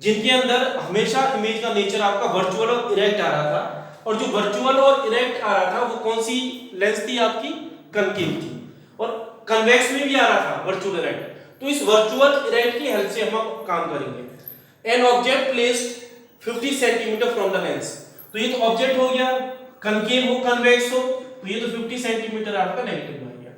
जिनके अंदर हमेशा इमेज का नेचर आपका वर्चुअल और इरेक्ट आ रहा था, और जो वर्चुअल और इरेक्ट आ रहा था वो कौन सी लेंस थी आपकी, कनकेव थी, और कन्वेक्स में भी आ रहा था वर्चुअल इरेक्ट। तो इस वर्चुअल इरेक्ट की हेल्प से हम काम करेंगे। An object placed 50 centimetre from the lens, तो ये तो ऑब्जेक्ट हो गया, कनकेव हो कन्वेक्स हो, तो ये तो 50 सेंटीमीटर आपका नेगेटिव आ गया।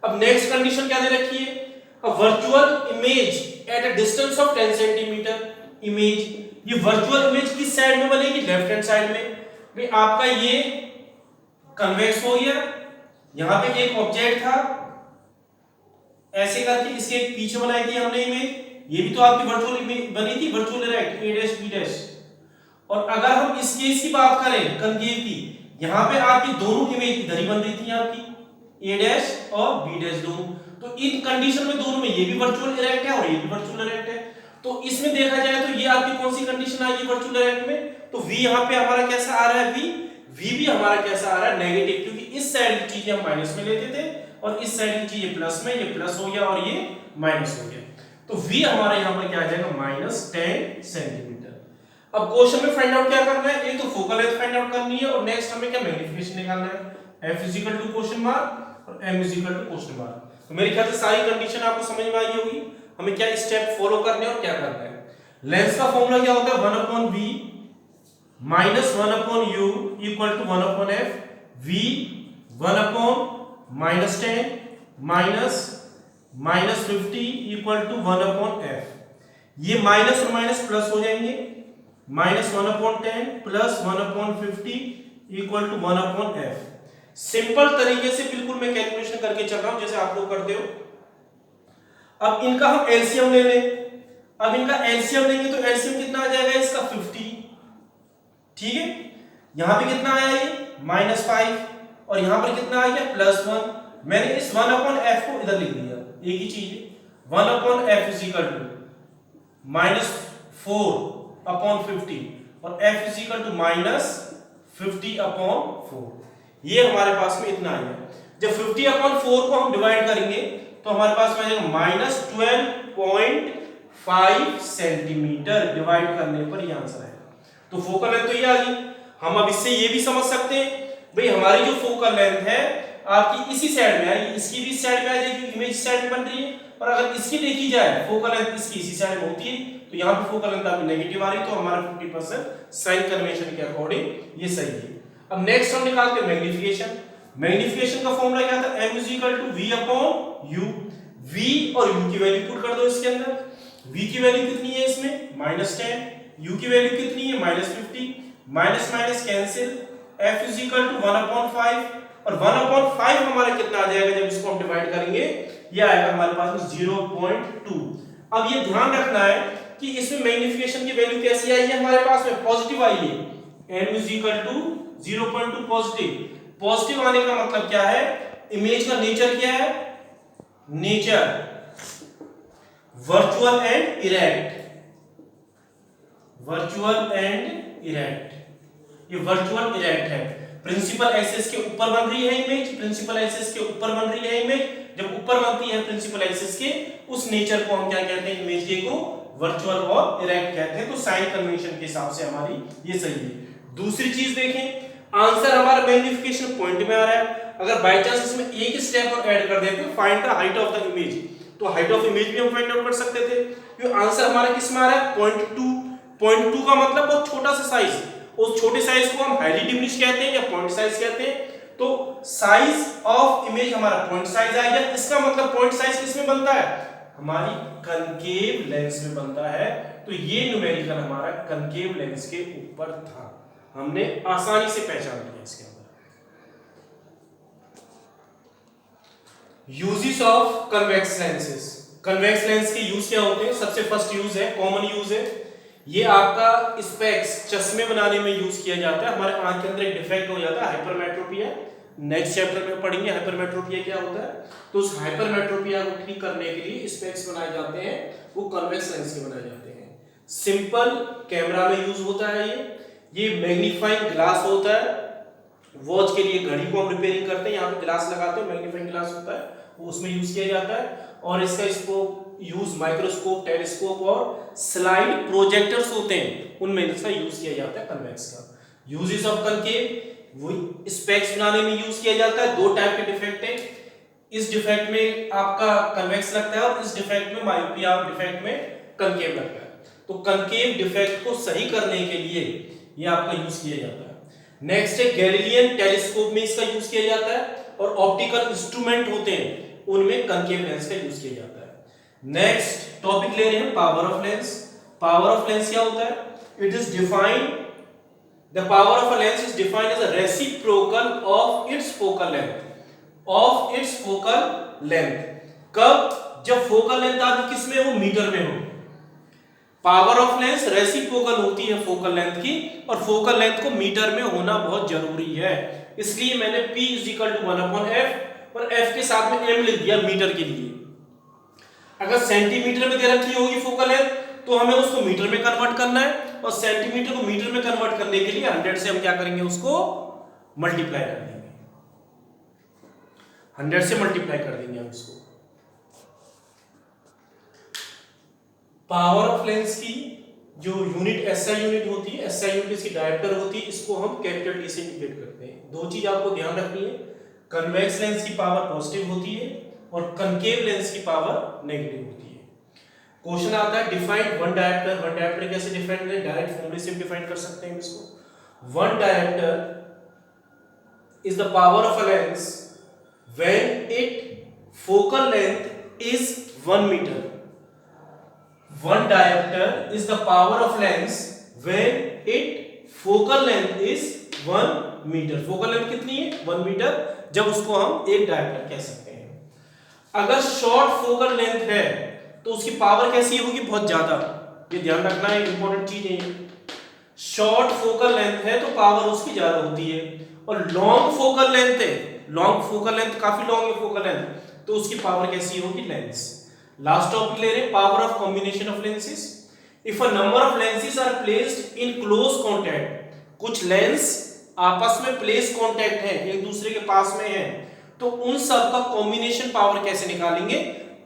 अब नेक्स्ट कंडीशन क्या दे रखी है, a virtual image at a distance of 10 centimeter image, ये वर्चुअल इमेज किस साइड में बनेगी, लेफ्ट हैंड साइड में। भाई आपका ये कन्वेक्स हो गया, यहां पे एक ऑब्जेक्ट था, ऐसे करके इसके पीछे बनाई थी हमने इमेज, ये भी तो आपकी वर्चुअल इमेज बनी थी, virtual erect a dash b dash. और अगर हम इस केस की बात करें कनकेव की, यहां पे आपकी दोनों इमेज इधर ही बन रही थी आपकी a डैश और b डैश दोनों, तो इन कंडीशन में दोनों में ये भी वर्चुअल इरेक्ट है और ये भी वर्चुअल इरेक्ट है। तो इसमें देखा जाए तो ये आपकी कौन सी कंडीशन आएगी वर्चुअल इरेक्ट में, तो v यहां पे हमारा कैसा आ रहा है, v भी हमारा कैसा आ रहा है, नेगेटिव, क्योंकि इस साइड की चीजें हम माइनस में लेते थे और इस साइड की चीजें प्लस में, ये प्लस हो गया और ये माइनस हो गया, तो v हमारा यहां पर क्या आ जाएगा, -10 सेंटीमीटर। अब क्वेश्चन में फाइंड आउट क्या करना है, एक तो फोकल लेंथ फाइंड आउट करनी है और नेक्स्ट हमें क्या मैग्नीफिकेशन निकालना है, f is equal to question mark और m is equal to question mark. तो मेरे ख्याल से सारी कंडीशन आपको समझ में आई होगी। हमें क्या स्टेप फॉलो करने हैं और क्या करना है। लेंस का फॉर्मूला क्या होता है, 1/v minus 1/u equal to 1/f, v 1/-10 minus -50 equal to 1/f। ये माइनस और माइनस प्लस हो जाएंगे, minus 1/10 plus 1/50 equal to 1/f। Simple तरीके से बिल्कुल मैं कैलकुलेशन करके चल रहा हूं जैसे आप लोग करते हो। अब इनका हम एलसीएम ले लें। अब इनका एलसीएम लेंगे तो एलसीएम कितना आ जाएगा इसका 50, ठीक है। यहां पे कितना आया ये -5 और यहां पर कितना आ गया +1। मैंने इस 1/f को इधर लिख दिया, एक ही चीज है। 1/f इज इक्वल टू -4/50 और f इज इक्वल टू -50/4। ये हमारे पास में इतना आया। जब 50/4 को हम डिवाइड करेंगे तो हमारे पास में आ जाएगा -12.5 सेंटीमीटर। डिवाइड करने पर ये आंसर आएगा। तो फोकल लेंथ तो ये आ गई। हम अब इससे ये भी समझ सकते हैं भाई हमारी जो फोकल लेंथ है आपकी इसी साइड में आएगी, इसकी भी साइड में आ जाएगी, इमेज साइड में बन रही है। और अगर इसकी देखी जाए फोकल लेंथ इसकी इसी साइड में होती है तो यहाँ पे फोकल लेंथ आपकी नेगेटिव आ रही, तो हमारा 50% साइन कन्वेंशन के अकॉर्डिंग ये सही है। अब नेक्स्ट हम निकालते हैं मैग्नीफिकेशन। मैग्नीफिकेशन का फॉर्मूला क्या था, m = v/u। v और u की वैल्यू पुट कर दो इसके अंदर। v की वैल्यू कितनी है इसमें -10, u की वैल्यू कितनी है -50, माइनस माइनस कैंसिल, f = 1/5 और 1/5 हमारा कितना आ जाएगा जब इसको हम डिवाइड करेंगे, ये आएगा हमारे पास में 0.2। अब ये ध्यान रखना है कि इसमें मैग्नीफिकेशन की वैल्यू कैसी आई है, हमारे पास में पॉजिटिव आई है। m = 0.2 positive. पॉजिटिव आने का मतलब क्या है, इमेज का नेचर क्या है, nature virtual and erect. Virtual and erect, ये वर्चुअल इरेक्ट है। प्रिंसिपल एक्सिस के ऊपर बन रही है इमेज, प्रिंसिपल एक्सिस के ऊपर बन रही है इमेज। जब ऊपर बनती है प्रिंसिपल एक्सिस के, उस नेचर को हम क्या कहते हैं, इमेज के को वर्चुअल और इरेक्ट कहते हैं। तो साइन कन्वेंशन के हिसाब से हमारी ये सही है। दूसरी चीज देखें, आंसर हमारा मैग्नीफिकेशन पॉइंट में आ रहा है। अगर बाय चांस इसमें एक स्टेप और ऐड कर देते find the height of the image, तो हाइट ऑफ इमेज भी हम फाइंड आउट कर सकते थे। क्योंकि आंसर हमारा किस में आ रहा है, 0.2। 0.2 का मतलब बहुत छोटा सा साइज, उस छोटे साइज को हम हाईली डिमिनिश कहते हैं या पॉइंट साइज कहते हैं। तो साइज ऑफ इमेज हमारा पॉइंट साइज आ गया। इसका मतलब पॉइंट साइज किस में बनता है, हमारी कनकेव लेंस में बनता है। तो ये न्यूमेरिकल हमारा कनकेव लेंस के ऊपर था, हमने आसानी से पहचान लिया इसके अंदर। Uses of convex lenses. Convex lens के यूज क्या होते हैं, सबसे फर्स्ट यूज है, कॉमन यूज है, ये आपका स्पेक्स चश्मे बनाने में यूज किया जाता है। हमारे आंख के अंदर एक डिफेक्ट हो जाता है हाइपरमेट्रोपिया, नेक्स्ट चैप्टर में पढ़ेंगे हाइपरमेट्रोपिया क्या होता है। तो उस हाइपरमेट्रोपिया को ठीक करने के लिए स्पेक्स बनाए जाते हैं, वो कन्वेक्स लेंस के बनाए जाते हैं। सिंपल कैमरा में यूज होता है ये मैग्नीफाइंग ग्लास होता है। वॉच के लिए घड़ी को हम रिपेयरिंग करते हैं, यहाँ पे ग्लास लगाते हैं, मैग्नीफाइंग ग्लास होता है, वो उसमें यूज किया जाता है। और इसका इसको यूज माइक्रोस्कोप, टेलीस्कोप और स्लाइड प्रोजेक्टर्स होते हैं, उनमें इसका यूज किया जाता है कन्वेक्स का। यूजेस ऑफ कनकेव, वो स्पेक्स बनाने में यूज किया जाता है। दो टाइप के डिफेक्ट है, इस डिफेक्ट में आपका कन्वेक्स लगता है और इस डिफेक्ट में मायोपिया डिफेक्ट में कनकेव लगता है। तो कनकेव डिफेक्ट को सही करने के लिए ये आपका यूज किया जाता है। नेक्स्ट है गैलीलियन टेलीस्कोप में इसका यूज किया जाता है, और ऑप्टिकल इंस्ट्रूमेंट होते हैं उनमें कनकेव लेंस का यूज किया जाता है। नेक्स्ट टॉपिक ले रहे हैं power of lens. Power of lens क्या होता है, it is defined, the power of a lens is defined as a reciprocal of its focal length, of its focal length. कब, जब फोकल लेंथ आपकी किस में हो, मीटर में हो। पावर ऑफ लेंस रेसिप्रोकल होती है फोकल लेंथ की, और फोकल लेंथ को मीटर में होना बहुत जरूरी है। इसलिए मैंने P = 1/f और f के साथ में m लिख दिया मीटर के लिए। अगर सेंटीमीटर में दे रखी होगी फोकल लेंथ तो हमें उसको मीटर में कन्वर्ट करना है, और सेंटीमीटर को मीटर में कन्वर्ट करने के लिए 100 से हम क्या करेंगे, उसको मल्टीप्लाई कर देंगे। 100 से मल्टीप्लाई कर देंगे हम इसको। पावर ऑफ लेंस की जो यूनिट SI यूनिट होती है, SI यूनिट इसकी डायरेक्टर होती है, इसको हम कैपिटल T से इंडिकेट करते हैं। दो चीज आपको ध्यान रखनी है, कन्वेक्स लेंस की पावर पॉजिटिव होती है और कनकेव लेंस की पावर नेगेटिव होती है। क्वेश्चन आता है define one director. One director कैसे डिफाइन करें, डायरेक्ट फॉर्मूले से डिफाइन कर सकते हैं इसको। One director is the power of a lens when its focal length is 1 meter. One diopter is the power of lens when its focal length is 1 meter. Focal length कितनी है 1 मीटर, जब उसको हम एक डायप्टर कह सकते हैं। अगर शॉर्ट फोकल लेंथ है तो उसकी पावर कैसी होगी, बहुत ज्यादा। ये ध्यान रखना है, इंपॉर्टेंट चीज है। शॉर्ट फोकल लेंथ है तो पावर उसकी ज्यादा होती है, और लॉन्ग फोकल लेंथ है, लॉन्ग फोकल लेंथ काफी लॉन्ग है फोकल लेंथ, तो उसकी पावर कैसी होगी, लेंस। लास्ट टॉपिक ले रहे हैं, power of combination of lenses. If a number of lenses are placed in close contact, कुछ लेंस आपस में प्लेस कांटेक्ट है, एक दूसरे के पास में है, तो उन सब का कॉम्बिनेशन पावर कैसे निकालेंगे,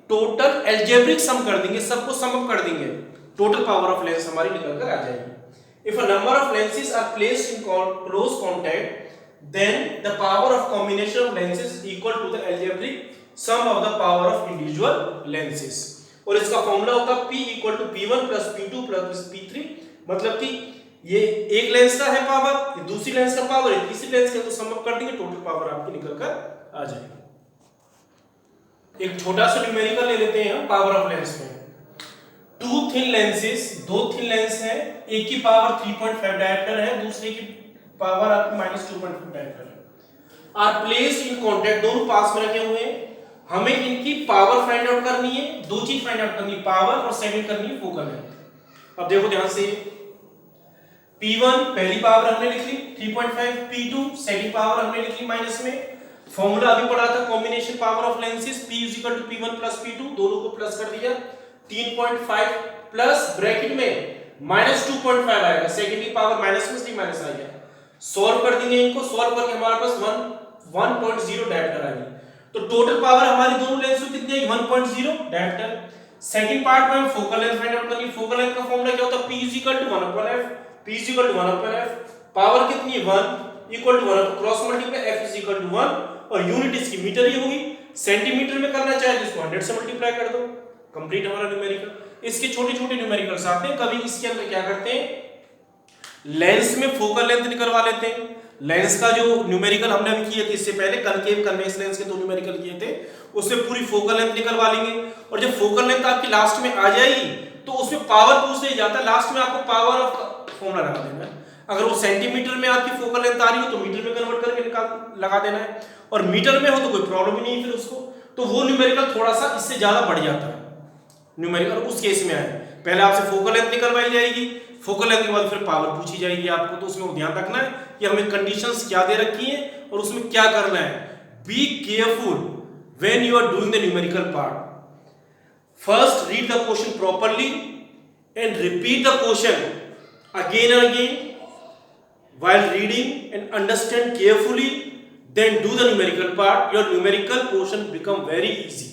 टोटल अलजेब्रिक सम कर देंगे, सबको सम अप कर देंगे, टोटल पावर ऑफ लेंस हमारी निकल कर आ जाएगी। If a number of lenses are placed in close contact, then the power of combination of lenses is equal to the algebraic sum of the power of individual lenses। और इसका फॉर्मूला होता है P equal to P1 plus P2 plus P3, मतलब कि ये एक लेंस का है पावर, ये दूसरी लेंस का पावर है, तीसरी लेंस का, तो सम अप कर देंगे, टोटल पावर आपकी निकल कर आ जाएगी। एक छोटा सा न्यूमेरिकल ले लेते हैं हम पावर ऑफ लेंस में। टू थिन लेंसेज, दो थिन लेंस है, एक की पावर 3.5 डायप्टर है, दूसरे की पावर आपकी -2.5 डायप्टर है, आर प्लेस्ड इन कांटेक्ट, दोनों पास में रखे हुए हैं। हमें इनकी पावर फाइंड आउट करनी है, दो चीज फाइंड आउट करनी है, पावर और सेकंड करनी है फोकल लेंथ। अब देखो ध्यान से, P1 पहली पावर हमने लिख ली 3.5, P2 सेकंड पावर हमने लिख ली माइनस में। फॉर्मूला अभी पढ़ा था combination power of lenses, P = P1 + P2, दोनों को प्लस कर दिया, 3.5 प्लस ब्रैकेट में -2.5 आएगा, सेकंड की पावर माइनस में से माइनस आ गया, सॉल्व कर देंगे इनको, सॉल्व करके हमारे पास 1.0 डायप्टर आ गई। तो टोटल पावर हमारी दोनों लेंस में कितनी आई, 1.0 डायप्टर। सेकंड पार्ट में हम फोकल लेंथ फाइंड आउट करेंगे। फोकल लेंथ का फॉर्मूला क्या होता है, P = 1/f, P = 1/f, power कितनी है 1 = 1, क्रॉस मल्टीप्लाई f = 1, और यूनिट इसकी मीटर ही होगी। सेंटीमीटर में करना चाहे तो इसको 100 से मल्टीप्लाई कर दो, कंप्लीट हमारा न्यूमेरिकल। इसके छोटे-छोटे न्यूमेरिकल्स आते हैं, कभी इसके अंदर क्या करते हैं, लेंस में फोकल लेंथ निकलवा लेते हैं। लेंस का जो न्यूमेरिकल हमने अभी किए थे इससे पहले, कनकेव कन्वेक्स लेंस के दो न्यूमेरिकल किए थे, उसमें पूरी फोकल लेंथ निकलवा लेंगे, और जब फोकल लेंथ आपकी लास्ट में आ जाएगी तो उसमें पावर पूछ लिया जाता है, लास्ट में आपको पावर ऑफ फॉर्मूला लगा देना है। अगर वो सेंटीमीटर में आपकी फोकल लेंथ आ रही हो तो मीटर में कन्वर्ट करके लगा देना है, और मीटर में हो तो कोई प्रॉब्लम ही नहीं फिर उसको, तो वो न्यूमेरिकल थोड़ा सा इससे ज्यादा बढ़ जाता है न्यूमेरिकल उस केस में आए। पहले आपसे फोकल लेंथ निकलवाई जाएगी, फोकल लेंथ के बाद फिर पावर पूछी जाएगी आपको, तो उसमें ध्यान रखना है कि हमें कंडीशंस क्या दे रखी हैं और उसमें क्या करना है। Be careful when you are doing the numerical part. First read the question properly and repeat the question again and again while reading and understand carefully, then do the numerical part. Your numerical portion become very easy.